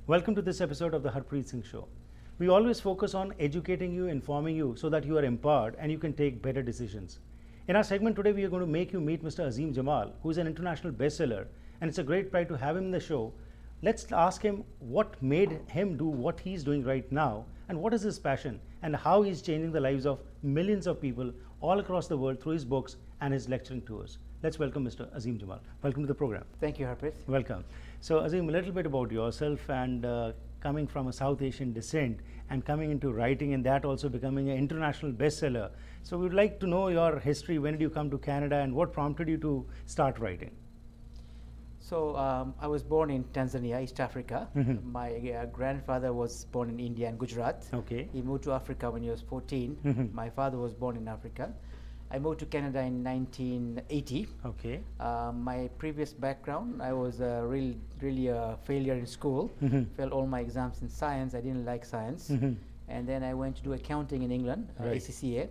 Welcome to this episode of the Harpreet Singh Show. We always focus on educating you, informing you so that you are empowered and you can take better decisions. In our segment today, we are going to make you meet Mr. Azim Jamal, who is an international bestseller, and it's a great pride to have him in the show. Let's ask him what made him do what he's doing right now, and what is his passion, and how he's changing the lives of millions of people all across the world through his books and his lecturing tours. Let's welcome Mr. Azim Jamal. Welcome to the program. Thank you, Harpreet. Welcome. So, Azim, a little bit about yourself, and coming from a South Asian descent and coming into writing, and that also becoming an international bestseller. So, we would like to know your history. When did you come to Canada, and what prompted you to start writing? So, I was born in Tanzania, East Africa. My grandfather was born in India and Gujarat. Okay. He moved to Africa when he was 14. My father was born in Africa. I moved to Canada in 1980. Okay. My previous background, I was really a failure in school. Failed all my exams in science. I didn't like science. And then I went to do accounting in England, ACCA,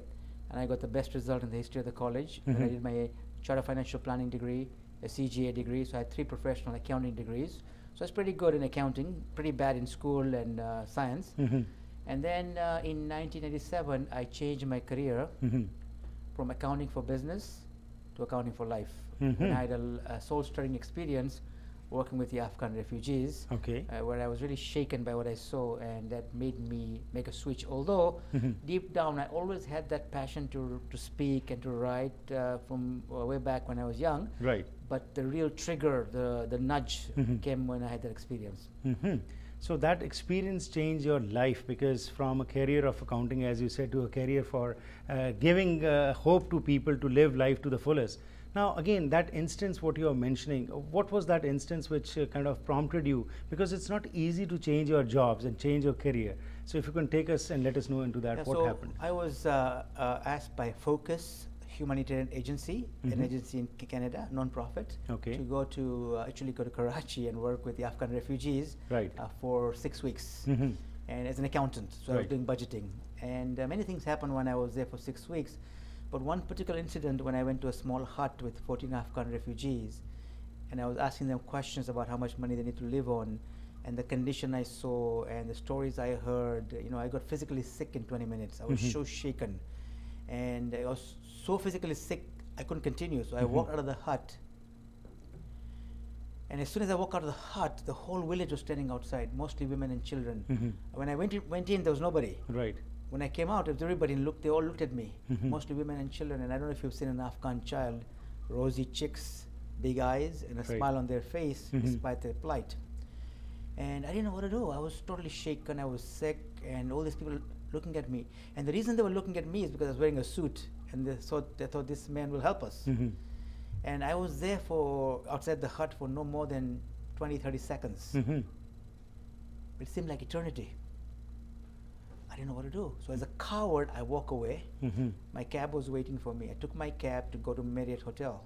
and I got the best result in the history of the college. And I did my Chartered Financial Planning degree, a CGA degree, so I had 3 professional accounting degrees. So I was pretty good in accounting, pretty bad in school and science. And then in 1987, I changed my career from accounting for business to accounting for life. And I had a soul-stirring experience working with the Afghan refugees, where I was really shaken by what I saw, and that made me make a switch. Although deep down I always had that passion to speak and to write from way back when I was young. Right. But the real trigger, the nudge came when I had that experience. So that experience changed your life, because from a career of accounting, as you said, to a career for giving hope to people to live life to the fullest. Now, again, that instance, what you are mentioning, what was that instance which kind of prompted you? Because it's not easy to change your jobs and change your career. So if you can take us and let us know into that, what happened? I was asked by Focus Humanitarian Agency, an agency in Canada, non-profit, to go to actually go to Karachi and work with the Afghan refugees for 6 weeks, and as an accountant. So I was doing budgeting, and many things happened when I was there for 6 weeks. But one particular incident, when I went to a small hut with 14 Afghan refugees, and I was asking them questions about how much money they need to live on, and the condition I saw and the stories I heard, you know, I got physically sick in 20 minutes. I was so shaken, and I was so physically sick I couldn't continue. So I walked out of the hut, and as soon as I walked out of the hut, the whole village was standing outside, mostly women and children. When I went in, there was nobody. Right. When I came out, everybody looked. They all looked at me, mostly women and children. And I don't know if you've seen an Afghan child, rosy cheeks, big eyes, and a smile on their face, despite their plight. And I didn't know what to do. I was totally shaken. I was sick, and all these people looking at me. And the reason they were looking at me is because I was wearing a suit, and they thought this man will help us. And I was there outside the hut for no more than 20-30 seconds. It seemed like eternity. I didn't know what to do. So as a coward, I walk away. My cab was waiting for me. I took my cab to go to Marriott Hotel.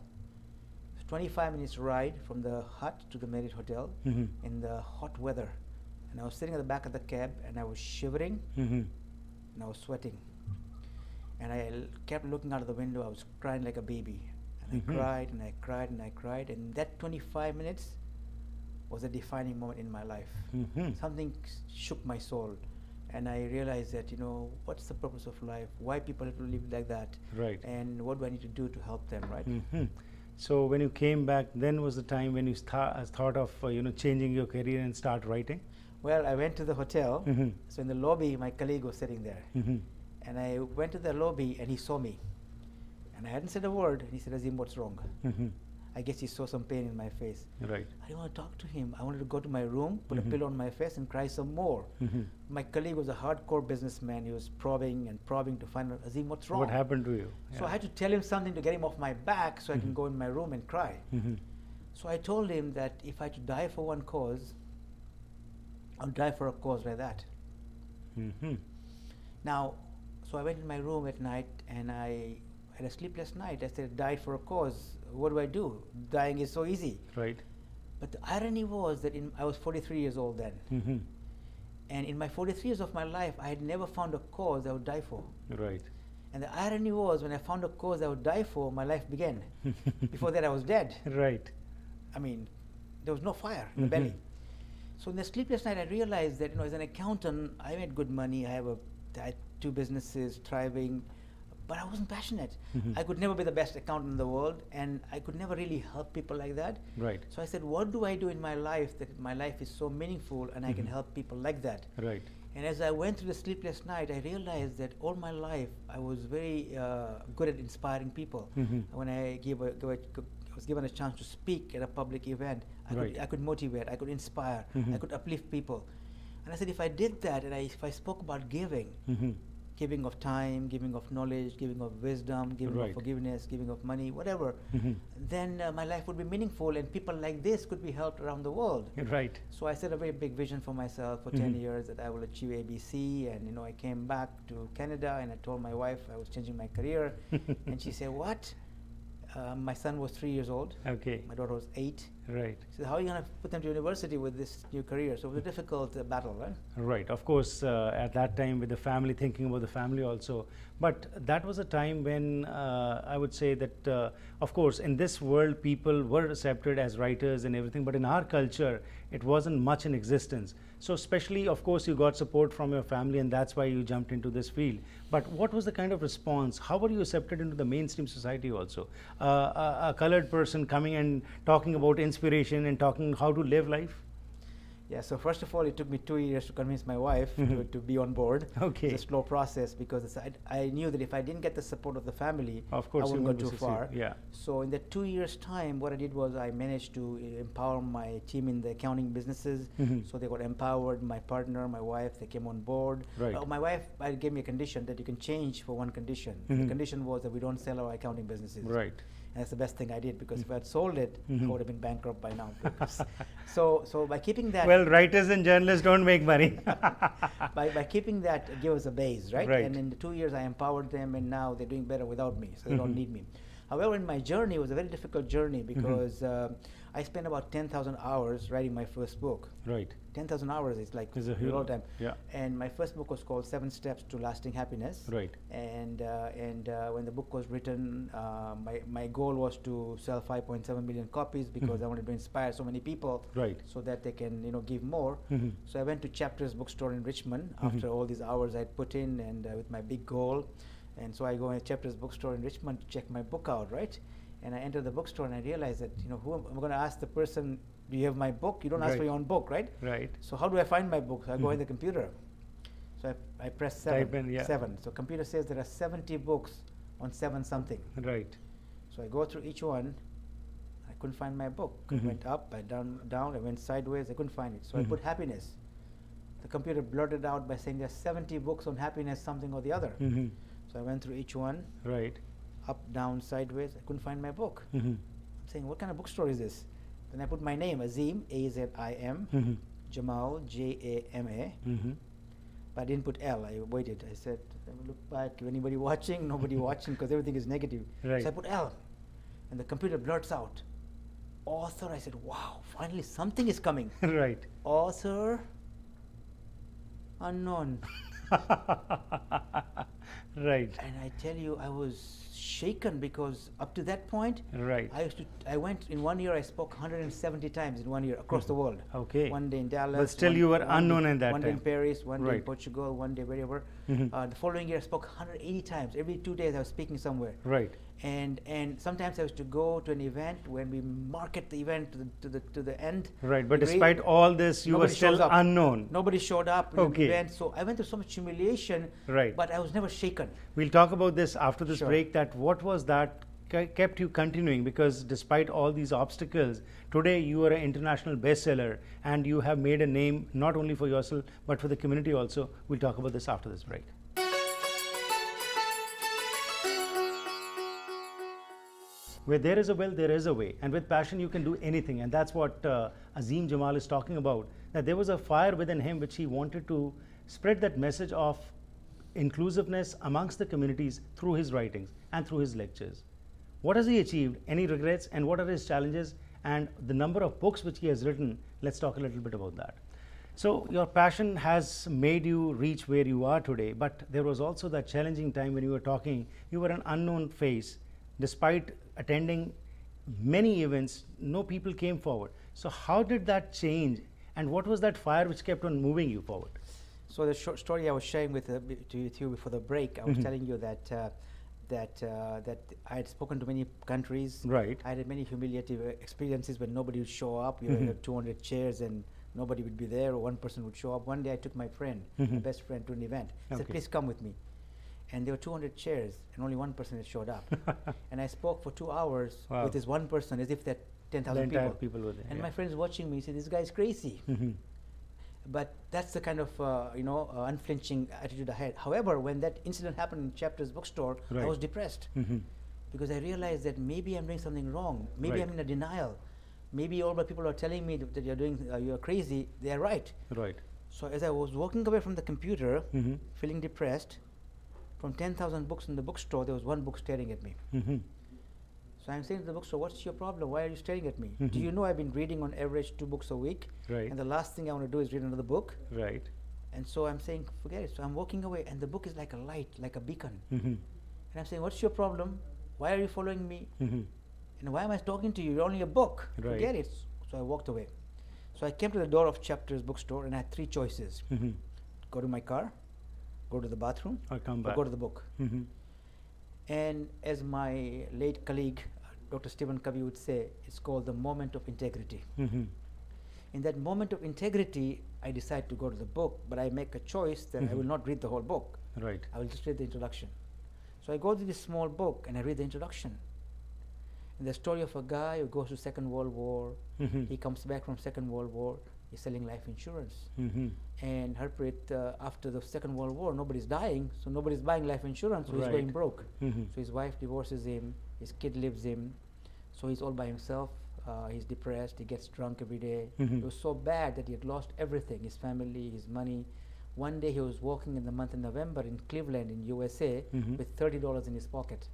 25 minutes ride from the hut to the Marriott Hotel in the hot weather. And I was sitting at the back of the cab, and I was shivering, and I was sweating. And I kept looking out of the window. I was crying like a baby. And I cried, and I cried, and I cried. And that 25 minutes was a defining moment in my life. Something shook my soul. And I realized that, you know, what's the purpose of life? Why people have to live like that? Right. And what do I need to do to help them, right? So when you came back, then was the time when you thought of, you know, changing your career and start writing? Well, I went to the hotel. So in the lobby, my colleague was sitting there. And I went to the lobby, and he saw me. And I hadn't said a word. And he said, Azim, what's wrong? I guess he saw some pain in my face. Right. I didn't want to talk to him. I wanted to go to my room, put a pillow on my face, and cry some more. My colleague was a hardcore businessman. He was probing and probing to find out, Azim, what's wrong? What happened to you? So I had to tell him something to get him off my back so I can go in my room and cry. So I told him that if I had to die for one cause, I'll die for a cause like that. Now, so I went in my room at night, and I had a sleepless night. I said, died for a cause. What do I do? Dying is so easy. Right. But the irony was that I was 43 years old then. And in my 43 years of my life, I had never found a cause I would die for. Right. And the irony was, when I found a cause I would die for, my life began. Before that, I was dead. Right. I mean, there was no fire in the belly. So in the sleepless night, I realized that, as an accountant, I made good money. I had 2 businesses thriving, but I wasn't passionate. I could never be the best accountant in the world, and I could never really help people like that. Right. So I said, what do I do in my life that my life is so meaningful and I can help people like that? Right. And as I went through the sleepless night, I realized that all my life I was very good at inspiring people. When I was given a chance to speak at a public event, I could motivate, I could inspire, I could uplift people. And I said, if I did that, and if I spoke about giving, giving of time, giving of knowledge, giving of wisdom, giving of forgiveness, giving of money, whatever, then my life would be meaningful, and people like this could be helped around the world. Right. So I set a very big vision for myself for 10 years that I will achieve ABC, and I came back to Canada, and I told my wife I was changing my career, and she said, what? My son was 3 years old. Okay. My daughter was 8. Right. So how are you going to put them to university with this new career? So it was a difficult battle, right? Right. Of course, at that time with the family, thinking about the family also. But that was a time when I would say that, of course, in this world, people were accepted as writers and everything. But in our culture, it wasn't much in existence. So especially, of course, you got support from your family, and that's why you jumped into this field. But what was the kind of response? How were you accepted into the mainstream society also? A colored person coming and talking about inspiration and talking how to live life? Yeah, so first of all, it took me 2 years to convince my wife to be on board. Okay. It's a slow process because I knew that if I didn't get the support of the family, of course, I wouldn't go too far. Yeah. So in the 2 years' time, what I did was I managed to empower my team in the accounting businesses. So they got empowered. My partner, my wife, they came on board. Right. My wife gave me a condition that you can change for one condition. The condition was that we don't sell our accounting businesses. Right. And that's the best thing I did, because if I had sold it, I would have been bankrupt by now. So by keeping that... Well, writers and journalists don't make money. by keeping that, it gave us a base, right? Right. And in the 2 years, I empowered them, and now they're doing better without me, so they don't need me. However, in my journey, it was a very difficult journey because I spent about 10,000 hours writing my first book. Right. 10,000 hours is like a lot of time. Yeah. And my first book was called 7 Steps to Lasting Happiness. Right. And when the book was written, my goal was to sell 5.7 million copies because I wanted to inspire so many people. Right. So that they can give more. So I went to Chapters bookstore in Richmond after all these hours I'd put in, and with my big goal. And so I go in Chapters bookstore in Richmond to check my book out, right? And I enter the bookstore and I realize that, who am I going to ask the person, do you have my book? You don't ask for your own book, right? Right. So how do I find my book? So I go in the computer. So I press 7. Type in, 7. So computer says there are 70 books on 7 something. Right. So I go through each one. I couldn't find my book. I went up, I down, I went sideways. I couldn't find it. So I put happiness. The computer blurted out by saying there are 70 books on happiness, something or the other. So I went through each one. Right. Up, down, sideways. I couldn't find my book. I'm saying, what kind of bookstore is this? Then I put my name, Azim, A-Z-I-M, Jamal, J-A-M-A. But I didn't put L. I waited. I said, let me look back. Anybody watching? Nobody watching, because everything is negative. Right. So I put L. And the computer blurts out, author. I said, wow, finally something is coming. Right. Author, unknown. Right. And I tell you, I was shaken because up to that point, right. I went in 1 year, I spoke 170 times in 1 year across the world. Okay. One day in Dallas. But still you were unknown in that time. One day in Paris, one day in Right. Portugal, one day wherever. The following year I spoke 180 times. Every 2 days I was speaking somewhere. Right. And sometimes I was to go to an event when we market the event to the end. Right. But despite all this, you were still unknown. Nobody showed up in Okay. the event. So I went through so much humiliation. Right. But I was never shaken. We'll talk about this after this Sure. break, that what was that kept you continuing, because despite all these obstacles, today you are an international bestseller and you have made a name not only for yourself but for the community also. We'll talk about this after this break. Where there is a will, there is a way, and with passion you can do anything, and that's what Azim Jamal is talking about, that there was a fire within him which he wanted to spread that message of inclusiveness amongst the communities through his writings and through his lectures. What has he achieved? Any regrets? And what are his challenges? And the number of books which he has written, let's talk a little bit about that. So your passion has made you reach where you are today, but there was also that challenging time when you were talking, you were an unknown face. Despite attending many events, no people came forward. So how did that change, and what was that fire which kept on moving you forward? So the short story I was sharing with you before the break, I was telling you that that I had spoken to many countries. Right. I had many humiliating experiences when nobody would show up. You had 200 chairs and nobody would be there, or one person would show up. One day I took my friend, my best friend, to an event. I said, please come with me. And there were 200 chairs and only one person had showed up. And I spoke for 2 hours with this one person as if that 10,000 people were there. And my friends watching me said, this guy's crazy. But that's the kind of unflinching attitude I had. However, when that incident happened in Chapter's bookstore, I was depressed because I realized that maybe I'm doing something wrong. Maybe I'm in a denial. Maybe all the people are telling me that you're crazy. They are right. Right. So as I was walking away from the computer, feeling depressed, from 10,000 books in the bookstore, there was one book staring at me. So I'm saying to the bookstore, what's your problem? Why are you staring at me? Do you know I've been reading on average 2 books a week? Right. And the last thing I want to do is read another book. Right. And so I'm saying, forget it. So I'm walking away, and the book is like a light, like a beacon. And I'm saying, what's your problem? Why are you following me? And why am I talking to you? You're only a book. Right. Forget it. So I walked away. So I came to the door of Chapter's bookstore, and I had 3 choices. Go to my car, go to the bathroom, or come back. Or go to the book. And as my late colleague, Dr. Stephen Covey would say, it's called the moment of integrity. In that moment of integrity, I decide to go to the book, but I make a choice that I will not read the whole book. Right. I will just read the introduction. So I go to this small book and I read the introduction. And the story of a guy who goes to Second World War. He comes back from Second World War. He's selling life insurance. And Harpreet, after the Second World War, nobody's dying, so nobody's buying life insurance, so he's going broke. So his wife divorces him, his kid leaves him, so he's all by himself. He's depressed, he gets drunk every day. It was so bad that he had lost everything, his family, his money. One day he was walking in the month of November in Cleveland in USA with $30 in his pocket.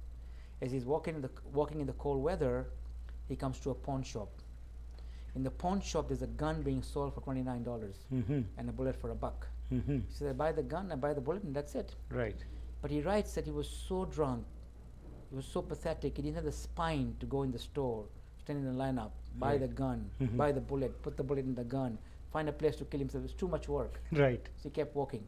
As he's walking in the cold weather, he comes to a pawn shop. In the pawn shop, there's a gun being sold for $29 and a bullet for $1. He says, I buy the gun, I buy the bullet, and that's it. Right. But he writes that he was so drunk, he was so pathetic, he didn't have the spine to go in the store, stand in the lineup, buy the gun, buy the bullet, put the bullet in the gun, find a place to kill himself. It was too much work. Right. So he kept walking.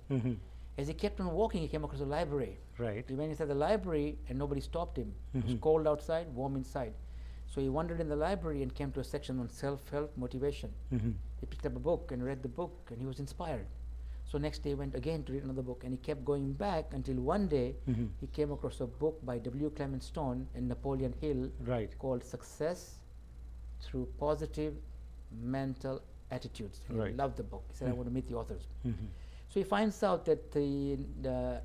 As he kept on walking, he came across a library. Right. He went inside the library and nobody stopped him. It was cold outside, warm inside. So he wandered in the library and came to a section on self-help motivation. He picked up a book and read the book, and he was inspired. So next day he went again to read another book, and he kept going back until one day he came across a book by W. Clement Stone and Napoleon Hill called Success Through Positive Mental Attitudes. And he loved the book. He said, I want to meet the authors. So he finds out that the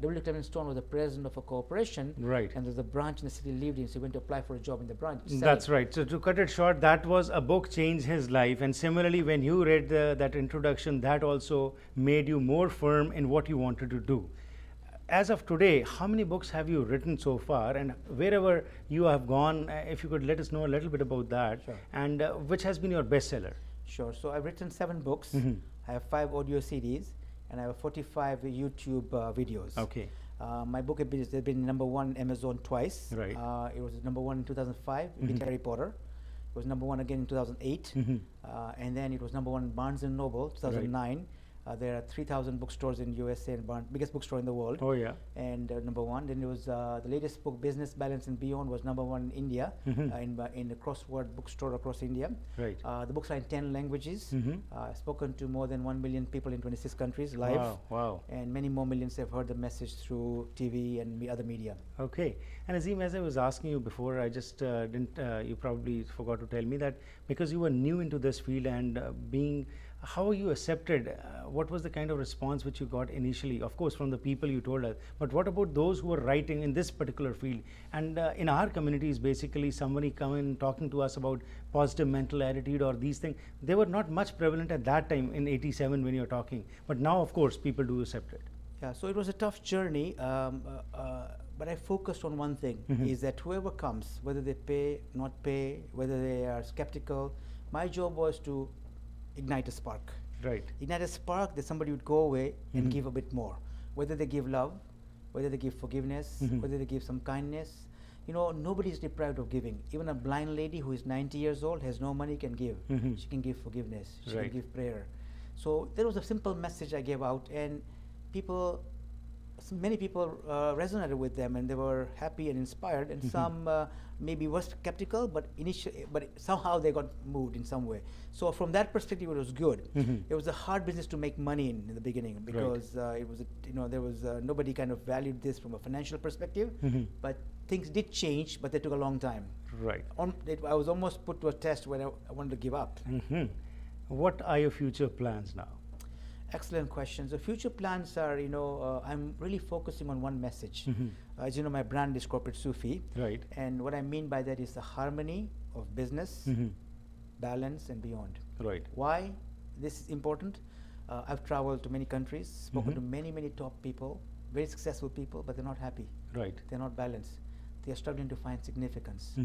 W. Clement Stone was the president of a corporation, and there's a branch in the city he lived in, so he went to apply for a job in the branch. That's right. So to cut it short, that was a book changed his life, and similarly when you read that introduction, that also made you more firm in what you wanted to do. As of today, how many books have you written so far, and wherever you have gone, if you could let us know a little bit about that, and which has been your bestseller? Sure. So I've written 7 books. I have 5 audio CDs. And I have 45 YouTube videos. Okay. My book has been #1 Amazon twice. Right. It was #1 in 2005. It beat Harry Potter. It was #1 again in 2008. And then it was #1 Barnes & Noble, 2009. There are 3,000 bookstores in USA and biggest bookstore in the world. Oh yeah. And #1. Then it was the latest book, Business Balance and Beyond, was #1 in India, in the crossword bookstore across India. Right. The books are in 10 languages. Spoken to more than 1 million people in 26 countries live. Wow. Wow. And many more millions have heard the message through TV and other media. Okay. And Azim, as I was asking you before, I just didn't. You probably forgot to tell me that because you were new into this field and how you accepted, what was the kind of response which you got initially, of course from the people you told us, but what about those who were writing in this particular field? And in our communities, basically somebody coming talking to us about positive mental attitude or these things, they were not much prevalent at that time in '87 when you're talking, but now of course people do accept it. Yeah, so it was a tough journey, but I focused on one thing, is that whoever comes, whether they pay, not pay, whether they are skeptical, my job was to ignite a spark. Right. Ignite a spark that somebody would go away and give a bit more. Whether they give love, whether they give forgiveness, whether they give some kindness. You know, nobody is deprived of giving. Even a blind lady who is 90 years old, has no money, can give. She can give forgiveness, she can give prayer. So there was a simple message I gave out, and many people resonated with them, and they were happy and inspired, and some maybe were skeptical, but somehow they got moved in some way. So from that perspective, it was good. It was a hard business to make money in the beginning, because it was there was nobody kind of valued this from a financial perspective, but things did change, but they took a long time. Right. I was almost put to a test where I wanted to give up. What are your future plans now? Excellent question. So future plans are, I'm really focusing on one message. As you know, my brand is Corporate Sufi. Right. And what I mean by that is the harmony of business, balance, and beyond. Right. Why this is important? I've traveled to many countries, spoken to many, many top people, very successful people, but they're not happy. Right. They're not balanced. They're struggling to find significance.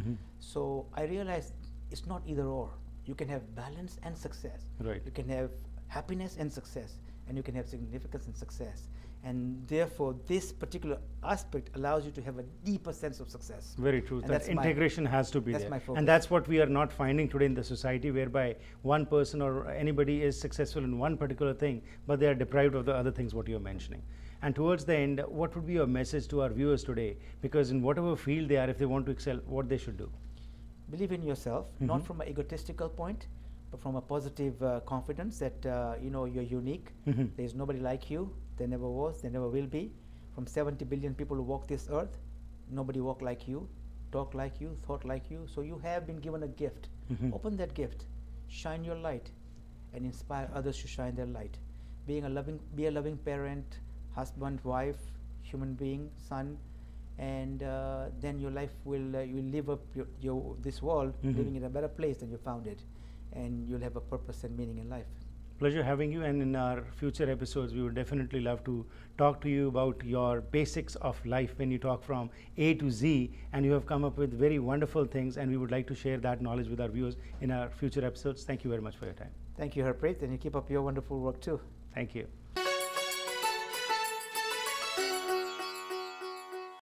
So I realized it's not either or. You can have balance and success. Right. You can have happiness and success, and you can have significance and success. And therefore, this particular aspect allows you to have a deeper sense of success. Very true. That integration has to be there. That's my focus. And that's what we are not finding today in the society, whereby one person or anybody is successful in one particular thing, but they are deprived of the other things what you're mentioning. And towards the end, what would be your message to our viewers today? Because in whatever field they are, if they want to excel, what they should do? Believe in yourself, not from an egotistical point, but from a positive confidence that you're unique. There's nobody like you. There never was, there never will be. From 70 billion people who walk this earth, nobody walk like you, talk like you, thought like you. So you have been given a gift. Open that gift, shine your light, and inspire others to shine their light. Be a loving parent, husband, wife, human being, son, and then your life will you live up this world, living in a better place than you found it, and you'll have a purpose and meaning in life. Pleasure having you, and in our future episodes we would definitely love to talk to you about your basics of life when you talk from A to Z, and you have come up with very wonderful things, and we would like to share that knowledge with our viewers in our future episodes. Thank you very much for your time. Thank you, Harpreet, and you keep up your wonderful work too. Thank you.